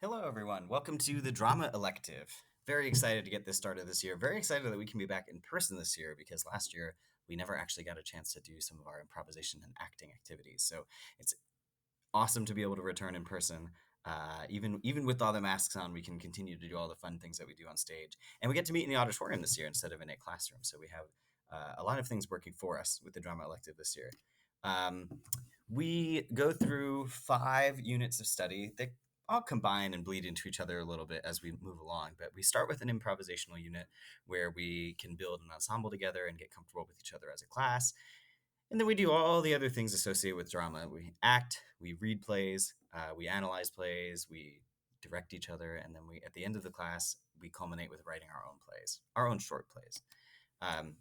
Hello, everyone. Welcome to the Drama Elective. Very excited to get this started this year. Very excited that we can be back in person this year because last year we never actually got a chance to do some of our improvisation and acting activities. So it's awesome to be able to return in person. Even with all the masks on, we can continue to do all the fun things that we do on stage, and we get to meet in the auditorium this year instead of in a classroom. So we have a lot of things working for us with the Drama Elective this year. Um, we go through 5 units of study that all combine and bleed into each other a little bit as we move along. But we start with an improvisational unit where we can build an ensemble together and get comfortable with each other as a class. And then we do all the other things associated with drama. We act, we read plays, we analyze plays, we direct each other, and then at the end of the class, we culminate with writing our own plays, our own short plays. Um,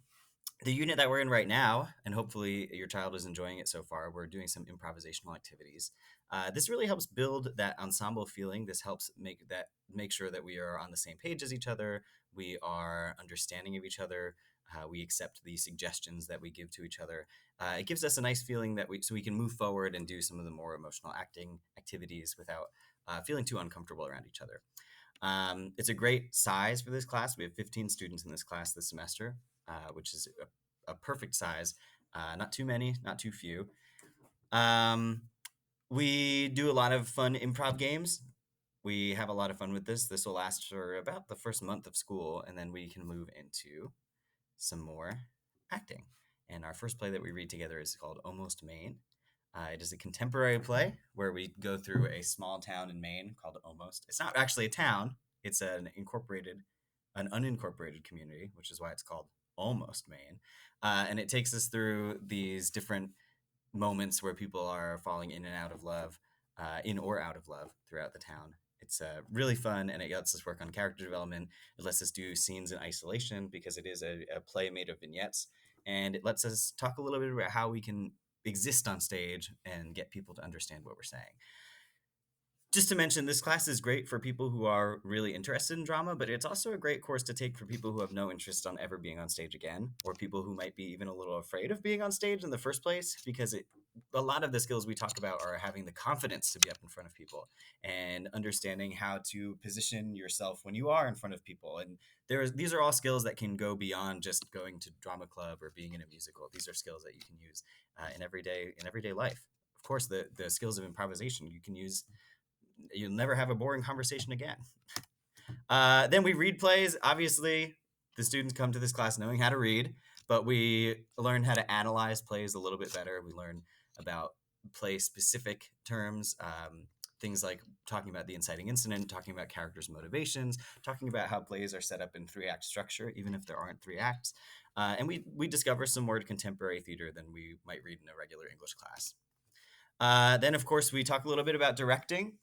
the unit that we're in right now, and hopefully your child is enjoying it so far, we're doing some improvisational activities. This really helps build that ensemble feeling. This helps make sure that we are on the same page as each other. We are understanding of each other. We accept the suggestions that we give to each other. It gives us a nice feeling so we can move forward and do some of the more emotional acting activities without feeling too uncomfortable around each other. It's a great size for this class. We have 15 students in this class this semester, which is a perfect size. Not too many, not too few. We do a lot of fun improv games. We have a lot of fun with this. This will last for about the first month of school, and then we can move into some more acting. And our first play that we read together is called Almost Maine. It is a contemporary play where we go through a small town in Maine called Almost. It's not actually a town, it's an unincorporated community, which is why it's called Almost Maine. And it takes us through these different moments where people are falling in and out of love, in or out of love throughout the town. It's really fun, and it lets us work on character development. It lets us do scenes in isolation because it is a play made of vignettes, and it lets us talk a little bit about how we can exist on stage and get people to understand what we're saying. Just to mention, this class is great for people who are really interested in drama, but it's also a great course to take for people who have no interest on ever being on stage again, or people who might be even a little afraid of being on stage in the first place, because a lot of the skills we talk about are having the confidence to be up in front of people and understanding how to position yourself when you are in front of people. And these are all skills that can go beyond just going to drama club or being in a musical. These are skills that you can use in everyday life. Of course, the skills of improvisation you can use. You'll never have a boring conversation again. Then we read plays. Obviously, the students come to this class knowing how to read, but we learn how to analyze plays a little bit better. We learn about play specific terms, things like talking about the inciting incident, talking about characters' motivations, talking about how plays are set up in 3-act structure, even if there aren't 3 acts. And we discover some more contemporary theater than we might read in a regular English class. Then, of course, we talk a little bit about directing.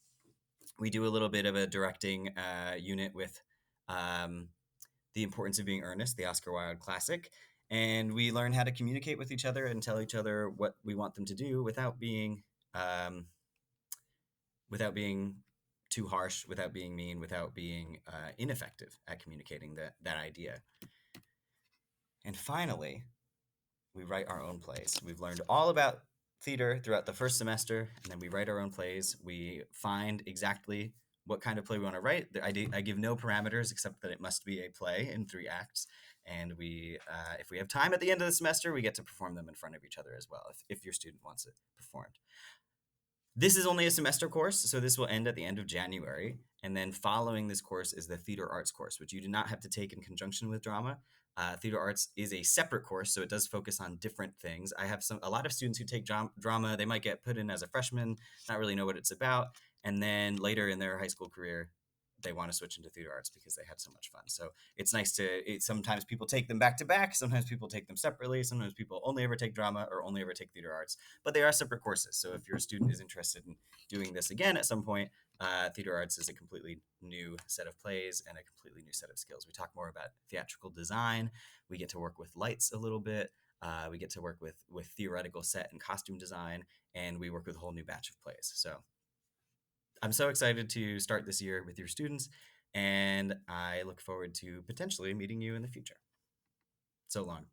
We do a little bit of a directing unit with The Importance of Being Earnest, the Oscar Wilde classic. And we learn how to communicate with each other and tell each other what we want them to do without being too harsh, without being mean, without being ineffective at communicating that idea. And finally, we write our own plays. We've learned all about theater throughout the first semester, and then we write our own plays. We find exactly what kind of play we want to write. I give no parameters except that it must be a play in 3 acts. And if we have time at the end of the semester, we get to perform them in front of each other as well, if your student wants it performed. This is only a semester course, so this will end at the end of January. And then following this course is the theater arts course, which you do not have to take in conjunction with drama. Theater arts is a separate course, so it does focus on different things. I have a lot of students who take drama. They might get put in as a freshman, not really know what it's about, and then later in their high school career, they want to switch into theater arts because they had so much fun. So it's nice sometimes people take them back to back. Sometimes people take them separately. Sometimes people only ever take drama or only ever take theater arts, but they are separate courses. So if your student is interested in doing this again at some point, theater arts is a completely new set of plays and a completely new set of skills. We talk more about theatrical design. We get to work with lights a little bit. We get to work with theoretical set and costume design, and we work with a whole new batch of plays. So I'm so excited to start this year with your students, and I look forward to potentially meeting you in the future. So long.